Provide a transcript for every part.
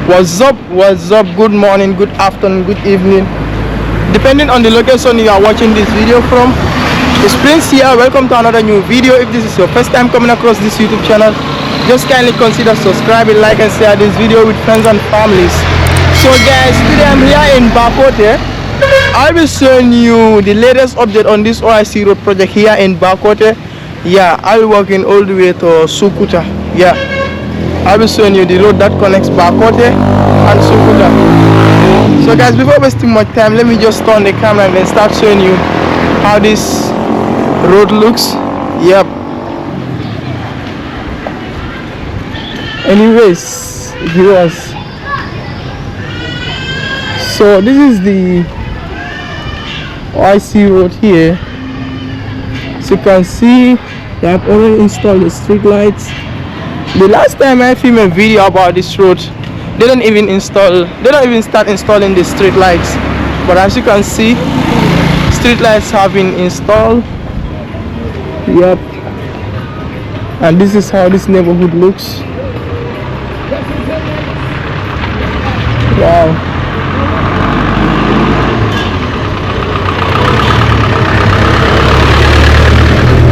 What's up, good morning, good afternoon, good evening, depending on the location you are watching this video from. It's Prince here. Welcome to another new video. If this is your first time coming across this YouTube channel, just kindly consider subscribing, like and share this video with friends and families. So guys, today I'm here in Bakoteh. I'll be showing you the latest update on this OIC road project here in Bakoteh. Yeah, I'll be walking all the way to Sukuta. Yeah, I'll be showing you the road that connects Bakoteh and Sukuta. So guys, before wasting much time, let me just turn the camera and then start showing you how this road looks. Yep. Anyways, viewers, so this is the OIC road here. So you can see they have already installed the street lights. The last time I filmed a video about this road, they don't even start installing the street lights. But as you can see, street lights have been installed. Yep. And this is how this neighborhood looks. Wow.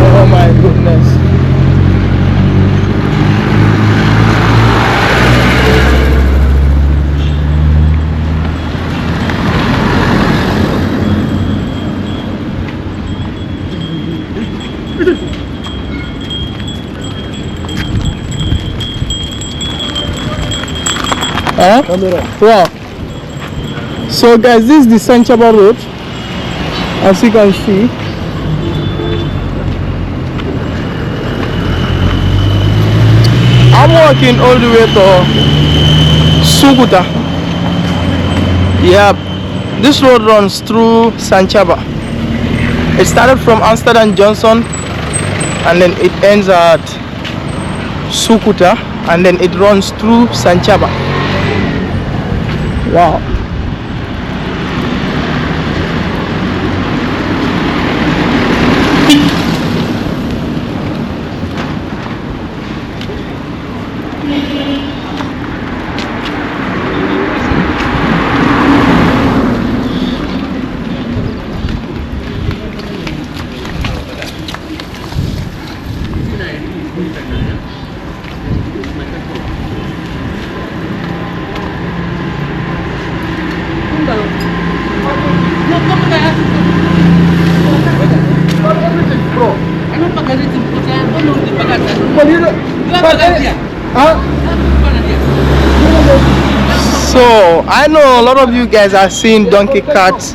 Oh my goodness. Wow. So guys, this is the Sanchaba road, as you can see. I'm walking all the way to Sukuta. Yeah, this road runs through Sanchaba. It started from Amsterdam Johnson and then it ends at Sukuta and then it runs through Sanchaba. Wow. So I know a lot of you guys are seeing donkey carts,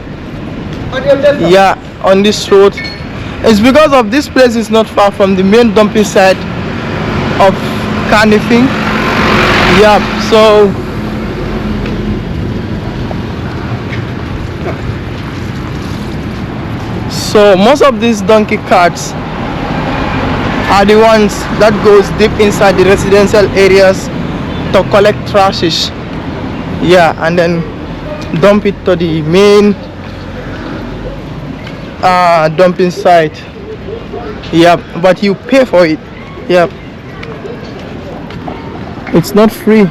yeah, on this road. It's because of this place is not far from the main dumping site of Canifing. Yeah, so most of these donkey carts are the ones that goes deep inside the residential areas to collect trashes. Yeah, and then dump it to the main dumping site. Yep, but you pay for it. Yep, it's not free.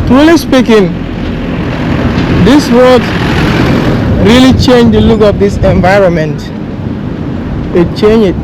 Truly speaking, this road really changed the look of this environment. It changed it.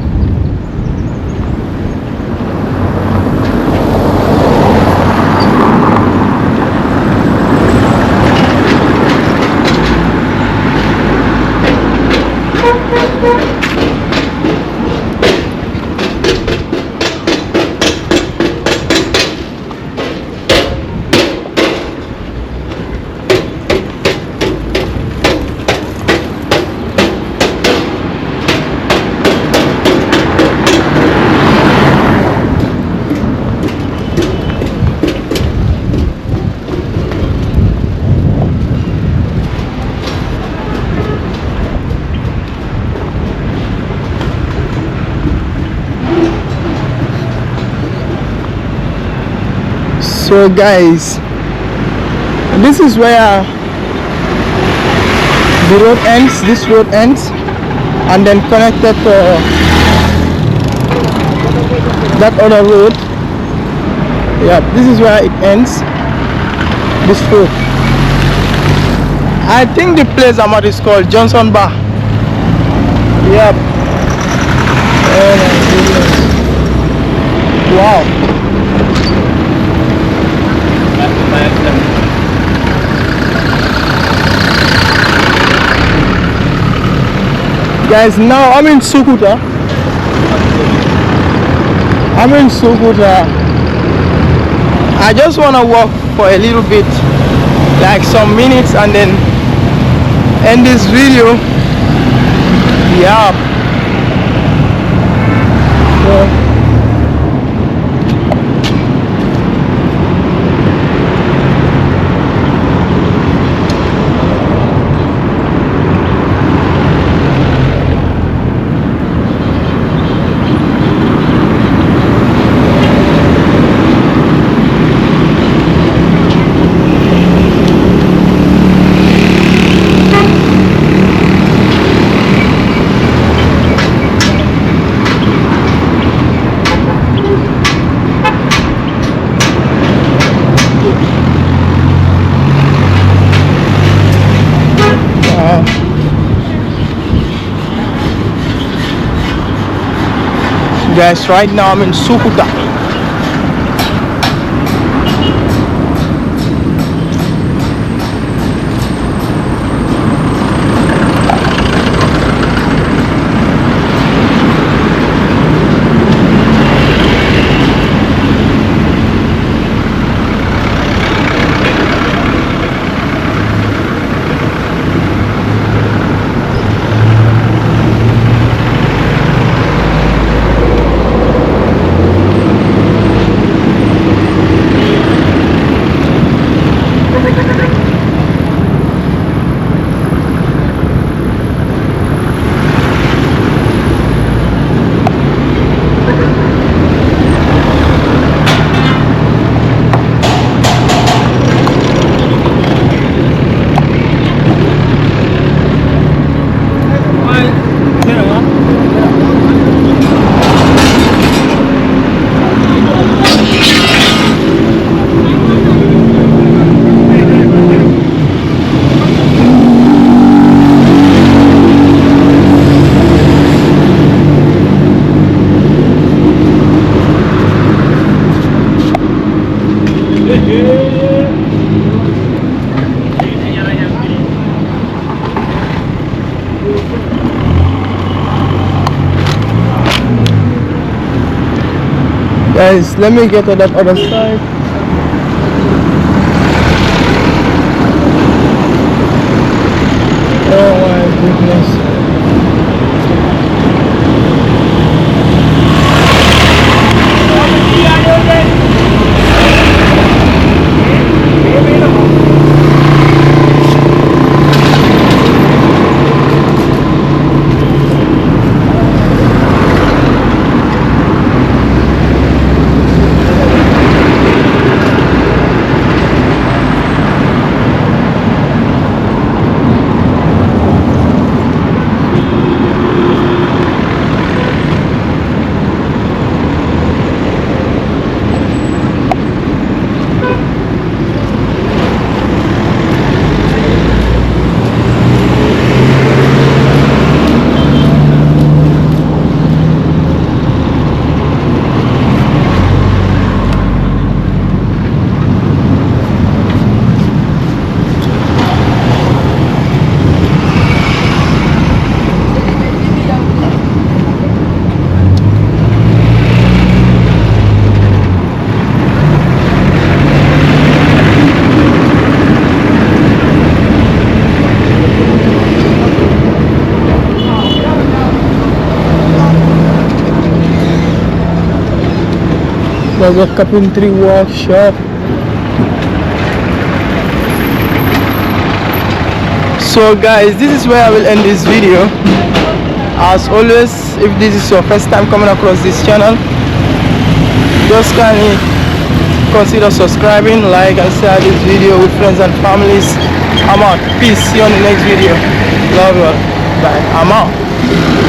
So guys, this is where the road ends. This road ends and then connected to that other road. Yeah, this is where it ends, this road. I think the place I'm at is called Johnson Bar. Yep. Oh my goodness. Wow. Guys, now I'm in Sukuta. I just want to walk for a little bit, like some minutes, and then end this video. Yeah. So, guys, right now I'm in Sukuta. Guys, let me get to that other side. Oh my goodness. There's a carpentry workshop. So guys, this is where I will end this video. As always, if this is your first time coming across this channel, just kindly consider subscribing, like and share this video with friends and families. I'm out. Peace. See you on the next video. Love you all. Bye. I'm out.